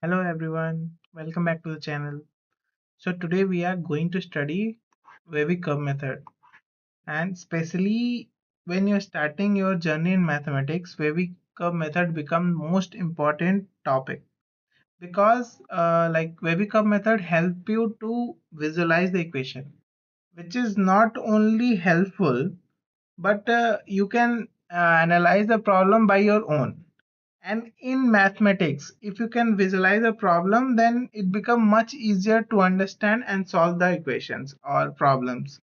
Hello everyone, welcome back to the channel. So today we are going to study Wavy Curve Method, and especially when you're starting your journey in mathematics, Wavy Curve Method becomes most important topic because Wavy Curve Method help you to visualize the equation, which is not only helpful but you can analyze the problem by your own. And in mathematics, if you can visualize a problem, then it becomes much easier to understand and solve the equations or problems.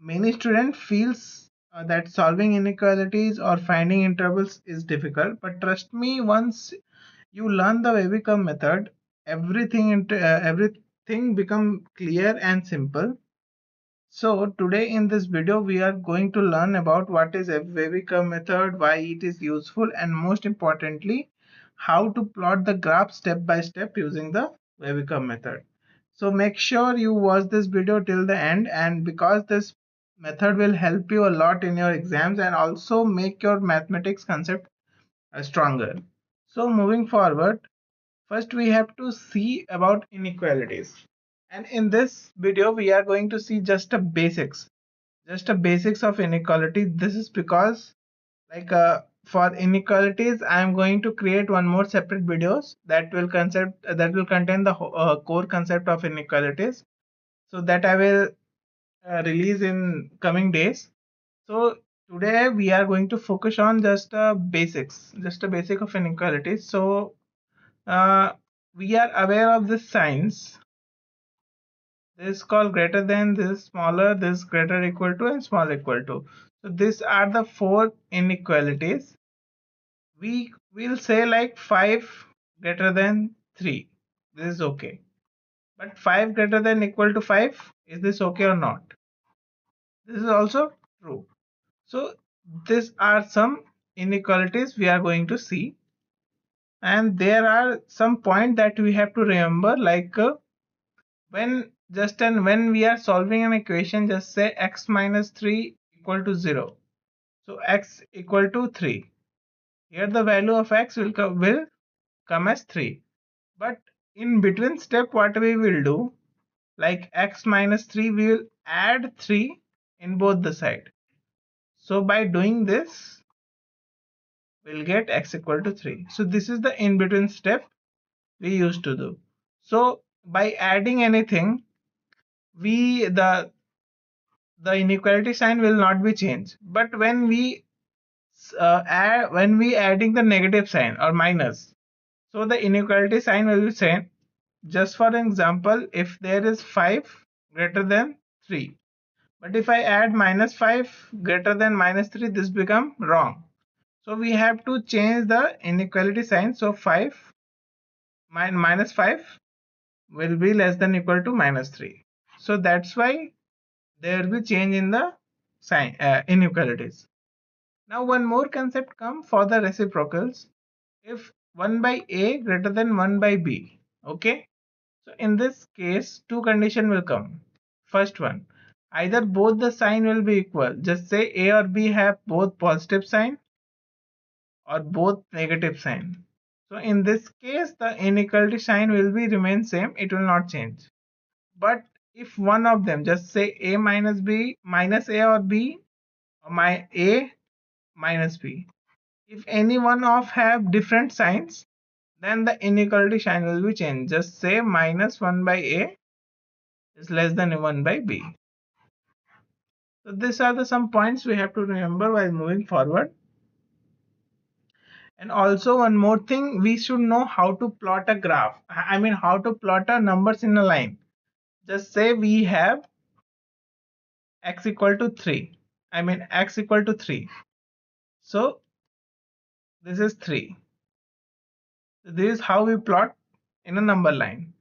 Many students feels that solving inequalities or finding intervals is difficult, but trust me, once you learn the Wavy Curve method, everything become clear and simple. So today in this video we are going to learn about what is a Wavy Curve method, why it is useful, and most importantly how to plot the graph step by step using the Wavy Curve method. So make sure you watch this video till the end, and because this method will help you a lot in your exams and also make your mathematics concept stronger. So moving forward, first we have to see about inequalities. And in this video we are going to see just a basics of inequality. This is because for inequalities I am going to create one more separate videos that will contain the core concept of inequalities, so that I will release in coming days. So today we are going to focus on just a basic of inequalities. So uh, we are aware of this signs. This is called greater than, this is smaller, this is greater equal to, and small equal to. So these are the four inequalities. We will say like 5 greater than 3. This is okay. But 5 greater than equal to 5, is this okay or not? This is also true. So these are some inequalities we are going to see. And there are some points that we have to remember, when we are solving an equation, just say x minus 3 equal to 0. So x equal to 3. Here the value of x will come as 3. But in between step, what we will do, like x minus 3, we will add 3 in both the side. So by doing this, we'll get x equal to 3. So this is the in between step we used to do. So by adding anything, we the inequality sign will not be changed. But when we adding the negative sign or minus, so the inequality sign will be same. Just for example, if there is 5 greater than 3, but if I add minus 5 greater than minus 3, this become wrong. So we have to change the inequality sign. So 5 minus 5 will be less than equal to minus 3. So that's why there will be change in the sign inequalities. Now one more concept come for the reciprocals. If 1 by a greater than 1 by b, okay, so in this case two condition will come. First one, either both the sign will be equal, just say a or b have both positive sign or both negative sign. So in this case the inequality sign will be remain same, it will not change. But if one of them, just say a minus b minus a or b, or my a minus b, if any one of have different signs, then the inequality sign will be changed. Just say minus 1 by a is less than 1 by b. So these are the some points we have to remember while moving forward. And also one more thing, we should know how to plot a graph. I mean how to plot a numbers in a line. Just say we have x equal to 3. I mean x equal to 3. So this is 3. This is how we plot in a number line.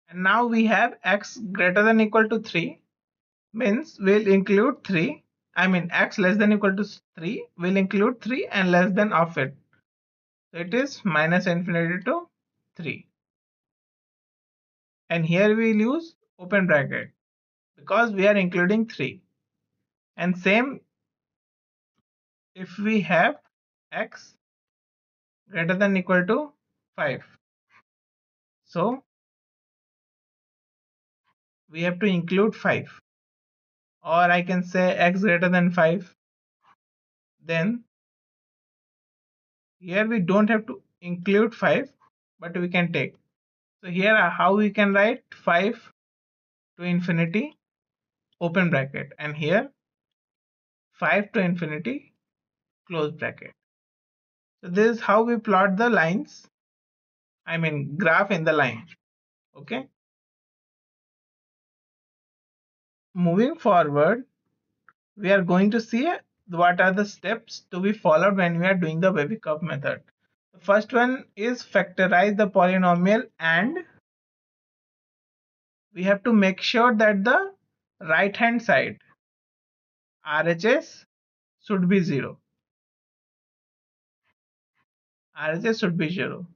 And now we have x greater than equal to 3, means we'll include 3. I mean x less than equal to 3 will include 3 and less than of it. So it is minus infinity to 3. And here we'll use open bracket because we are including 3. And same if we have x greater than equal to 5. So we have to include 5, or I can say x greater than 5. Then here we don't have to include 5, but we can take. So here how we can write 5 to infinity open bracket, and here 5 to infinity close bracket. So this is how we plot the lines, I mean graph in the line. Okay. Moving forward, we are going to see what are the steps to be followed when we are doing the Wavy Curve method. The first one is factorize the polynomial, and we have to make sure that the right hand side RHS should be 0. RHS should be 0.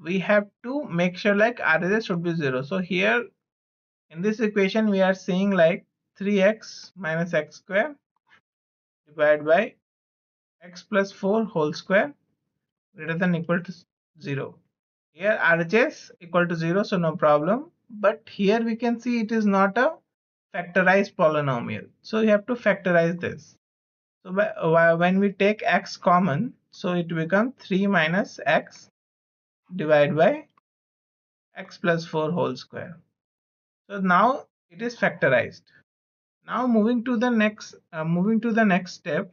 We have to make sure like RHS should be 0. So here in this equation we are seeing like 3x minus x square divided by x plus 4 whole square greater than equal to 0. Here RHS equal to 0, so no problem. But here we can see it is not a factorized polynomial. So you have to factorize this. So when we take x common, so it becomes 3 minus x divided by x plus 4 whole square. So now it is factorized. Now moving to the next step,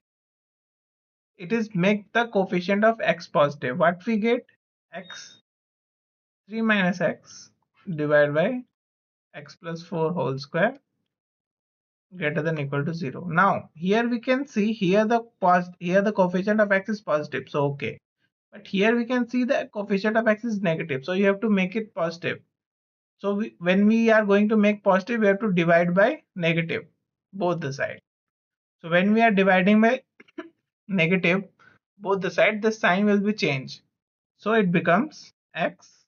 it is make the coefficient of x positive. What we get? X 3 minus x divided by x plus 4 whole square greater than equal to 0. Now here we can see here the coefficient of x is positive, so okay. But here we can see the coefficient of x is negative, so you have to make it positive. So when we are going to make positive, we have to divide by negative both the sides. So when we are dividing by negative both the sides, the sign will be changed. So it becomes x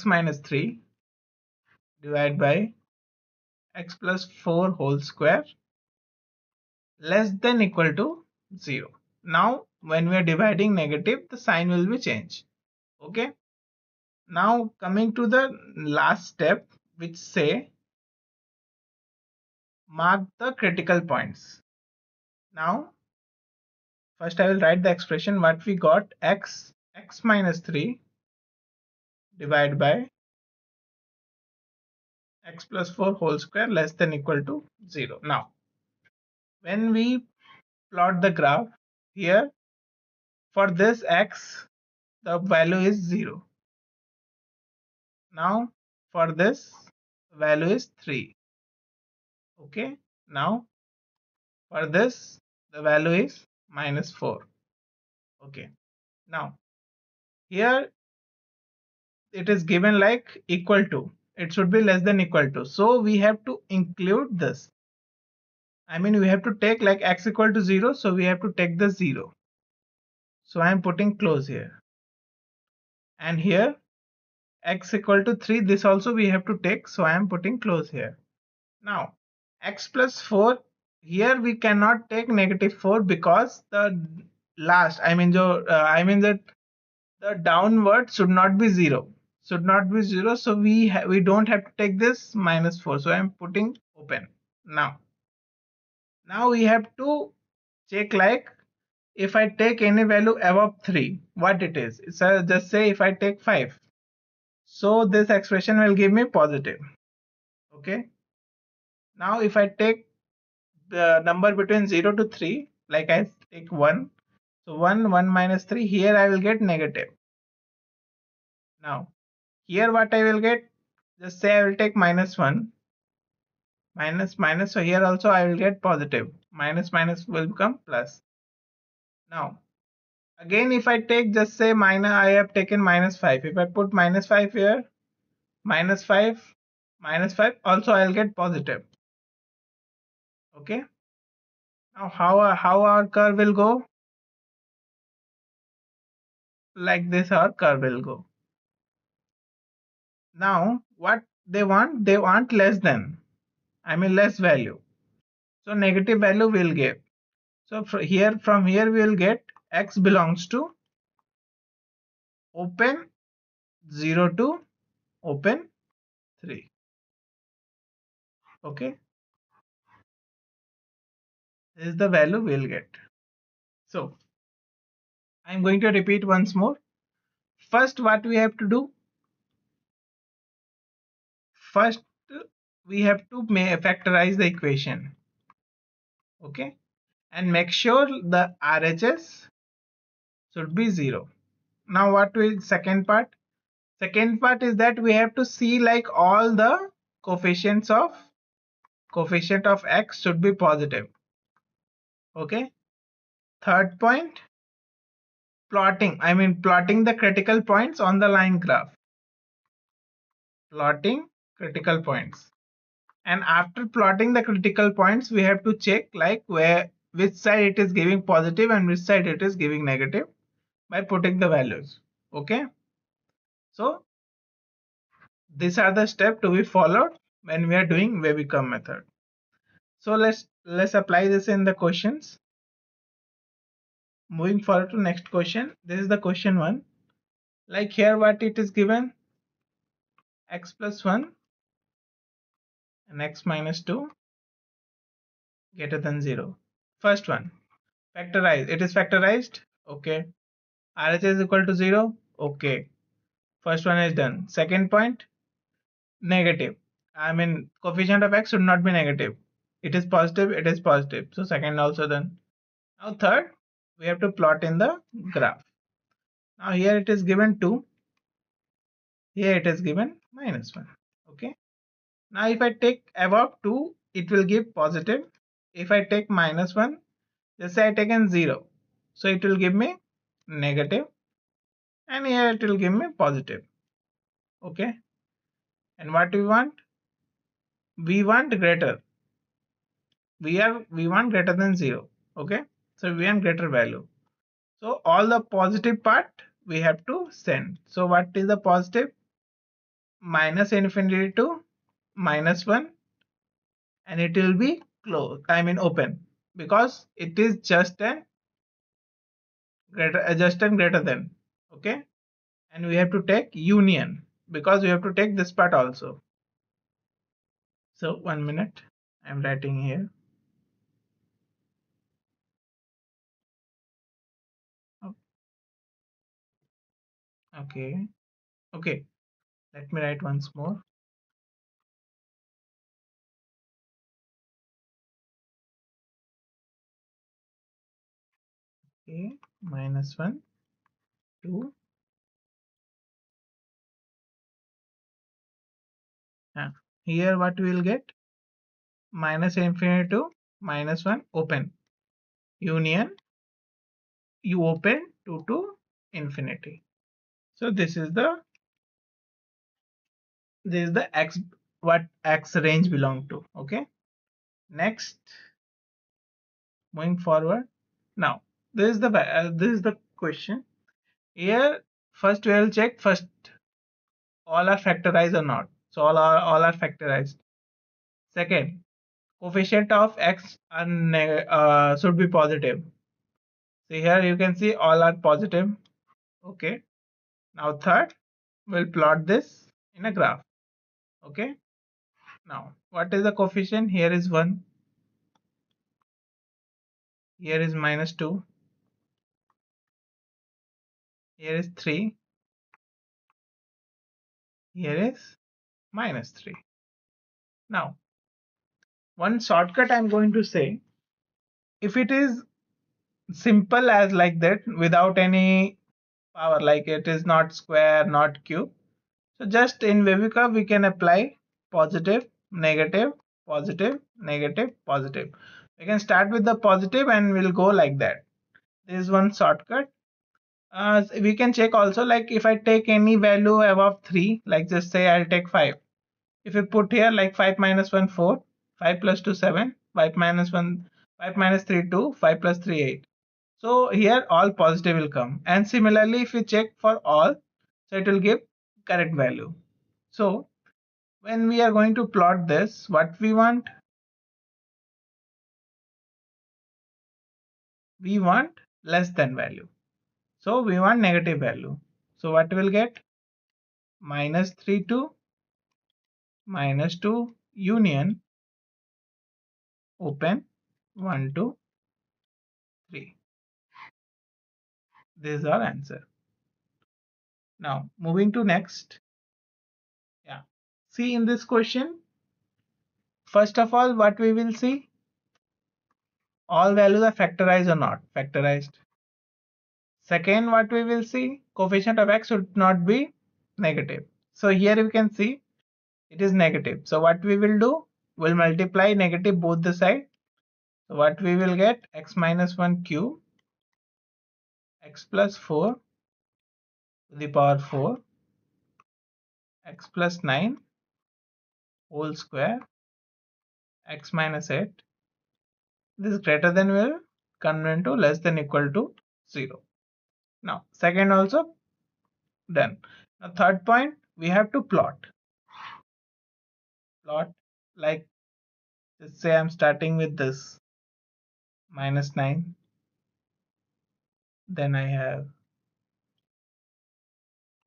minus 3 divided by x plus 4 whole square less than equal to 0. Now when we are dividing negative, the sign will be changed. Okay. Now coming to the last step, which say mark the critical points. Now first I will write the expression what we got. X minus 3 divided by x plus 4 whole square less than equal to 0. Now when we plot the graph here, for this x the value is 0. Now for this value is 3. Okay. Now for this the value is minus 4. Okay. Now here it is given like equal to, it should be less than equal to, so we have to include this. I mean we have to take like x equal to 0, so we have to take the 0. So I am putting close here. And here x equal to 3, this also we have to take, so I am putting close here. Now x plus 4, here we cannot take negative 4 because the last that the downward should not be 0, so we don't have to take this minus 4, so I am putting open. Now we have to check like if I take any value above 3, what it is. So just say if I take 5, so this expression will give me positive. Okay. Now if I take the number between 0 to 3, like I take 1, so 1 minus 3, here I will get negative. Now here what I will get, just say I will take minus 1, minus, so here also I will get positive, minus will become plus. Now again if I take, just say minus, I have taken minus 5, if I put minus 5 here, minus 5 also I will get positive. Okay. Now how our curve will go? Like this our curve will go. Now what they want less than, I mean less value, so negative value will give. So from here we will get x belongs to open 0 to open 3. Okay, this is the value we'll get. So I'm going to repeat once more. First, what we have to do? First, we have to factorize the equation. Okay, and make sure the RHS should be 0. Now what will second part? Second part is that we have to see like all the coefficient of x should be positive. Okay. Third point, plotting the critical points on the line graph. Plotting critical points. And after plotting the critical points, we have to check like which side it is giving positive and which side it is giving negative by putting the values. Okay. So these are the steps to be followed when we are doing Wavy Curve method. So let's apply this in the questions. Moving forward to next question. This is the question 1. Like here what it is given, x plus 1 and x minus 2 greater than 0. First one, factorize. It is factorized. Okay. RHS is equal to 0. Okay. First one is done. Second point, negative. Coefficient of x should not be negative. It is positive. It is positive. So second also done. Now third, we have to plot in the graph. Now here it is given 2. Here it is given minus 1. Okay. Now if I take above 2, it will give positive. If I take minus 1, just say I taken 0. So it will give me negative. And here it will give me positive. Okay. And what we want? We want greater. We want greater than 0. Okay. So we want greater value. So all the positive part we have to send. So what is the positive? Minus infinity to minus 1, and it will be closed, open, because it is just and greater than. Okay. And we have to take union because we have to take this part also. So 1 minute, I'm writing here. Okay. Okay, let me write once more. Okay, minus 1 2. Here what we will get? Minus infinity to minus 1 open, union, you open 2 to infinity. So this is the x, what x range belong to. Okay. Next, moving forward. Now this is the question. Here first we will check first all are factorized or not. So all are factorized. Second, coefficient of x should be positive. See here you can see all are positive. Okay. Now third, we'll plot this in a graph. Okay. Now what is the coefficient? Here is 1. Here is minus 2. Here is 3. Here is minus 3. Now one shortcut I'm going to say, if it is simple as like that without any power, like it is not square, not cube, so just in Wavy Curve we can apply positive, negative, positive, negative, positive. We can start with the positive and we'll go like that. This is one shortcut. We can check also, like if I take any value above 3, like just say I'll take 5. If you put here like 5 minus 1 4, 5 plus 2 7, 5 minus 1 5 minus 3 2, 5 plus 3 8. So here all positive will come, and similarly if you check for all, so it will give correct value. So when we are going to plot this, what we want less than value, so we want negative value. So what we'll get? -3 to -2 union open 1 to 3. This is our answer. Now moving to next. Yeah. See in this question, first of all, what we will see, all values are factorized or not factorized. Second, what we will see, coefficient of x should not be negative. So here you can see it is negative. So what we will do, we'll multiply negative both the side. So what we will get, x minus 1 cube, x plus 4 to the power 4, x plus 9 whole square, x minus 8. This greater than will convert to less than equal to 0. Now second also done. Now third point, we have to plot like, let's say I'm starting with this -9, then I have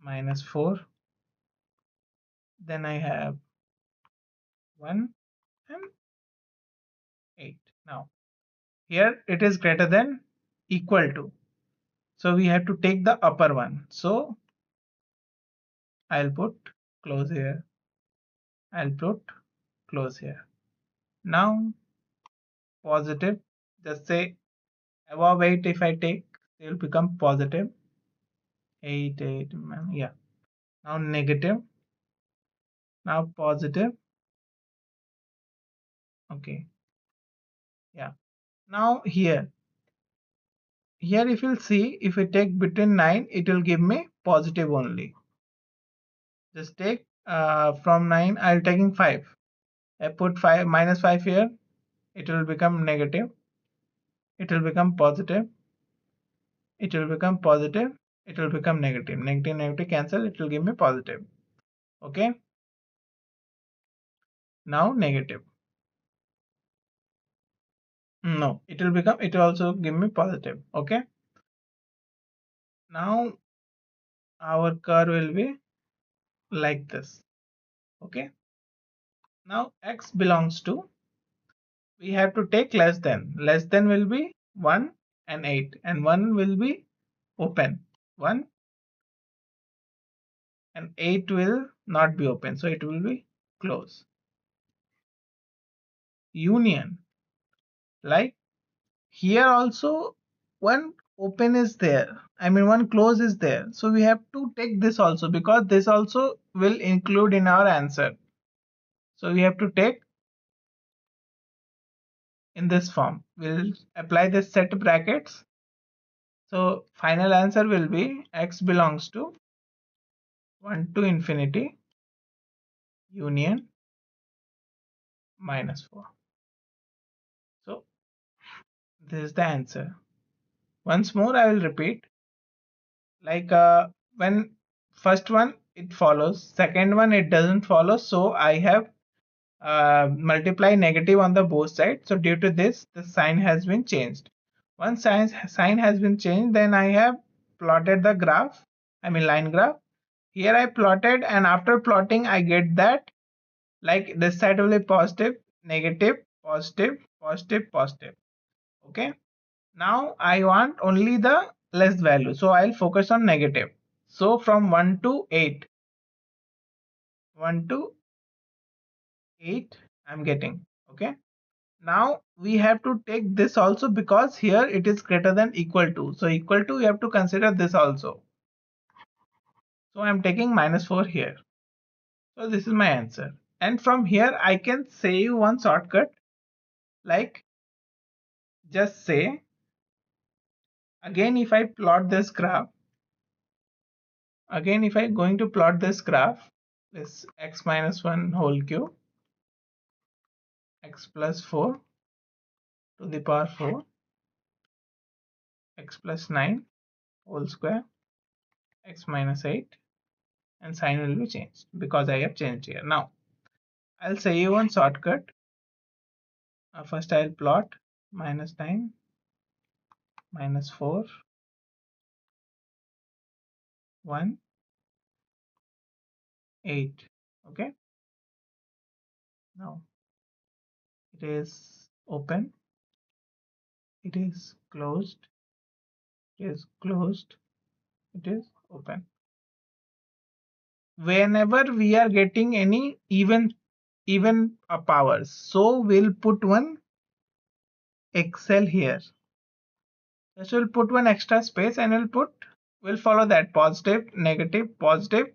-4, then I have 1 and 8. Now here it is greater than equal to, so we have to take the upper one. So I'll put close here, I'll put close here. Now positive, just say above 8, if I take, they will become positive 8, 8, yeah. Now negative, now positive, okay, yeah. Now here if you'll see, if we take between 9, it will give me positive only. Just take from 9, I'll taking 5. I put 5 -5 here, it will become negative, it will become positive, it will become positive, it will become negative. Negative negative cancel, it will give me positive. Okay, now negative, no, it will become, it will also give me positive. Okay, now our curve will be like this. Okay, now x belongs to, we have to take less than will be 1 and 8, and 1 will be open, 1 and 8 will not be open, so it will be close. Union, like here also one open is there, I mean one close is there, so we have to take this also, because this also will include in our answer, so we have to take in this form. We'll apply this set brackets, so final answer will be x belongs to 1 to infinity union -4. So this is the answer. Once more I will repeat, like when first one it follows, second one it doesn't follow, so I have multiply negative on the both sides, so due to this the sign has been changed. Once sign has been changed, then I have plotted the graph, I mean line graph. Here I plotted, and after plotting I get that, like this side will be positive, negative, positive, positive, positive. Okay, now I want only the less value, so I'll focus on negative. So from 1 to 8, 1 to 8 I'm getting. Okay, now we have to take this also, because here it is greater than equal to, so equal to, you have to consider this also, so I'm taking -4 here. So this is my answer, and from here I can say you one shortcut, like just say, again if I plot this graph, again if I going to plot this graph, this x minus 1 whole cube, x plus 4 to the power 4, x plus 9 whole square, x minus 8, and sign will be changed because I have changed here. Now I'll say you one shortcut. First I'll plot -9, -4, 1, 8. Okay, now it is open, it is closed, it is closed, it is open. Whenever we are getting any even powers, so we'll put one excel here. Just we'll put one extra space and we'll follow that positive, negative, positive.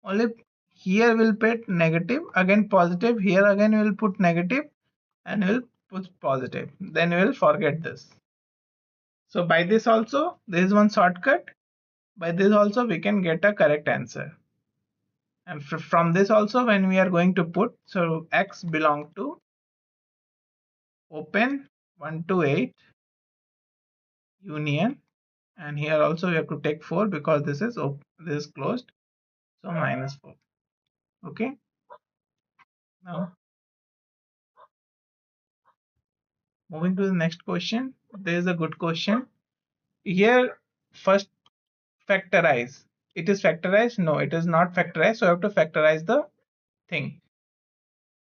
Only here we'll put negative, again positive, here again we'll put negative, and we'll put positive. Then we'll forget this. So by this also, there is one shortcut. By this also we can get a correct answer. And from this also, when we are going to put, so x belong to open 1 to 8 union, and here also we have to take 4 because this is closed, so -4. Okay, now moving to the next question. There is a good question here. First, factorize. It is factorized? No, it is not factorized, so I have to factorize the thing.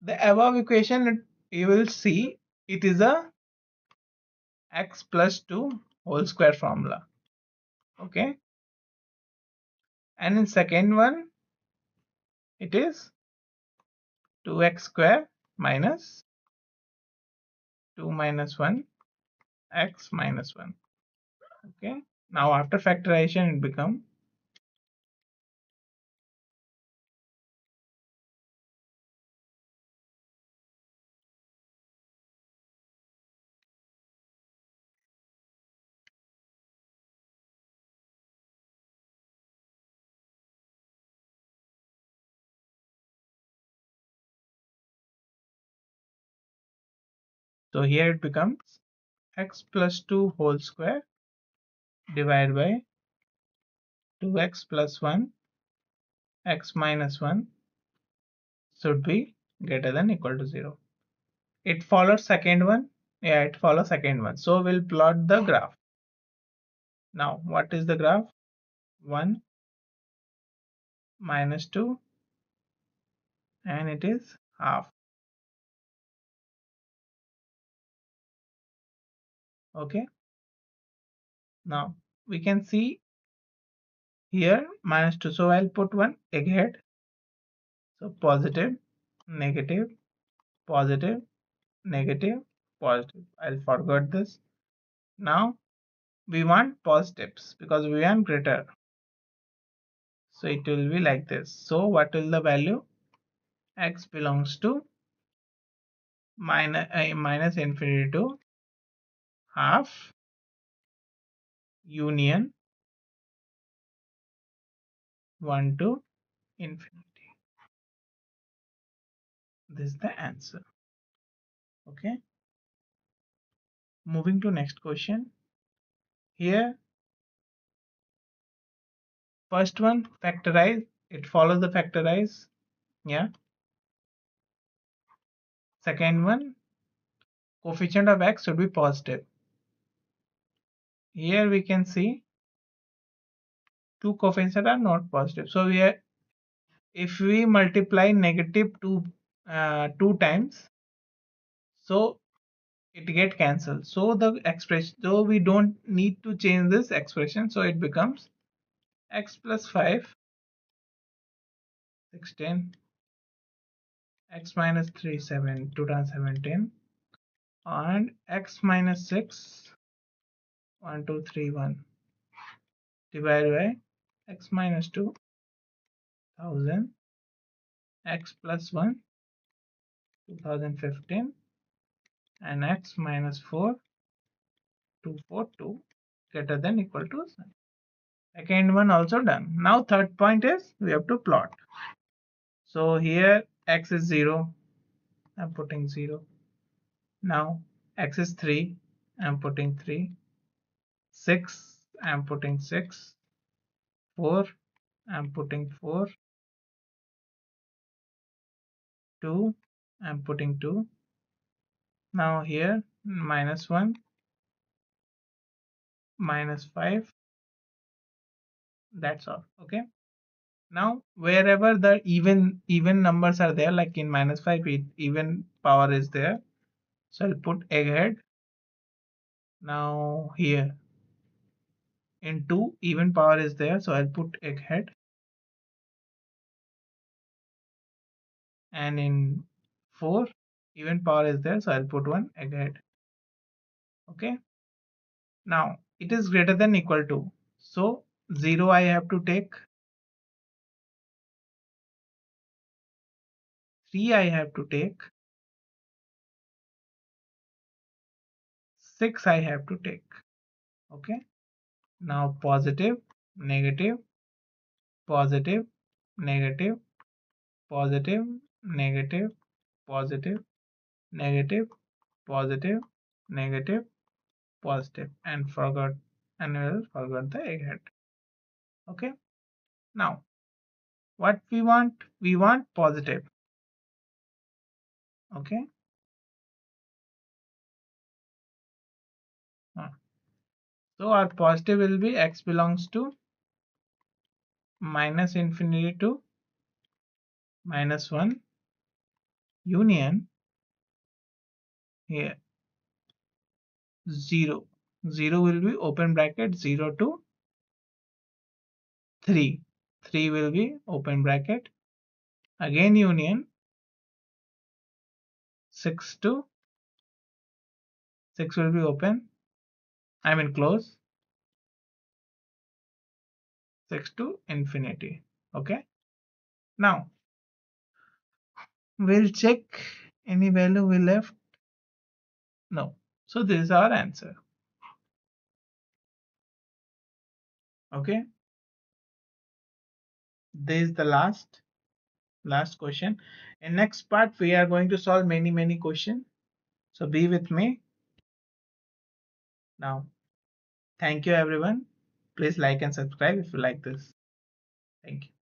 The above equation, you will see it is a x plus 2 whole square formula. Okay, and in second one it is 2x square minus 2 minus 1 x minus 1. Okay, now after factorization it become so here it becomes x plus 2 whole square divided by 2x plus 1 x minus 1 should be greater than equal to 0. It follows second one. Yeah, it follows second one. So we'll plot the graph. Now what is the graph? 1 minus 2 and it is half. Okay, now we can see here -2, so I'll put one ahead. So positive, negative, positive, negative, positive. I'll forget this. Now we want positives because we want greater, so it will be like this. So what will the value? X belongs to minus infinity to half union 1 to infinity. This is the answer. Okay, moving to next question. Here first one factorize, it follows the factorize. Yeah, second one coefficient of x should be positive. Here we can see two coefficients are not positive, so we are, if we multiply negative 2 times, so it get cancelled, so the expression, so we don't need to change this expression, so it becomes x plus 5 16, x minus 3 7 2 times 17, and x minus 6 1 2 3 1 divided by x minus 2 1000, x plus 1 2015, and x minus 4 242 greater than equal to 7. Second one also done. Now third point is we have to plot. So here x is 0, I'm putting 0. Now x is 3, I'm putting 3. 6, I'm putting 6. 4, I'm putting 4. 2, I'm putting 2. Now here minus 1, minus 5. That's all. Okay. Now wherever the even numbers are there, like in -5, even power is there, so I'll put egghead. Now here in 2 even power is there, so I'll put egghead, and in 4 even power is there, so I'll put one egghead. Okay, now it is greater than equal to, so 0 I have to take, 3 I have to take, 6 I have to take. Okay, now positive, negative, positive, negative, positive, negative, positive, negative, positive, negative, positive, and we'll forgot the egghead. Okay, now what we want? We want positive. Okay, so our positive will be x belongs to minus infinity to -1 union here 0. 0 will be open bracket 0 to 3. 3 will be open bracket, again union 6 to 6 will be open, I mean close, 6 to infinity. Okay, now we'll check any value we left. No, so this is our answer. Okay, this is the last question. In next part we are going to solve many questions, so be with me. Now thank you everyone, please like and subscribe if you like this. Thank you.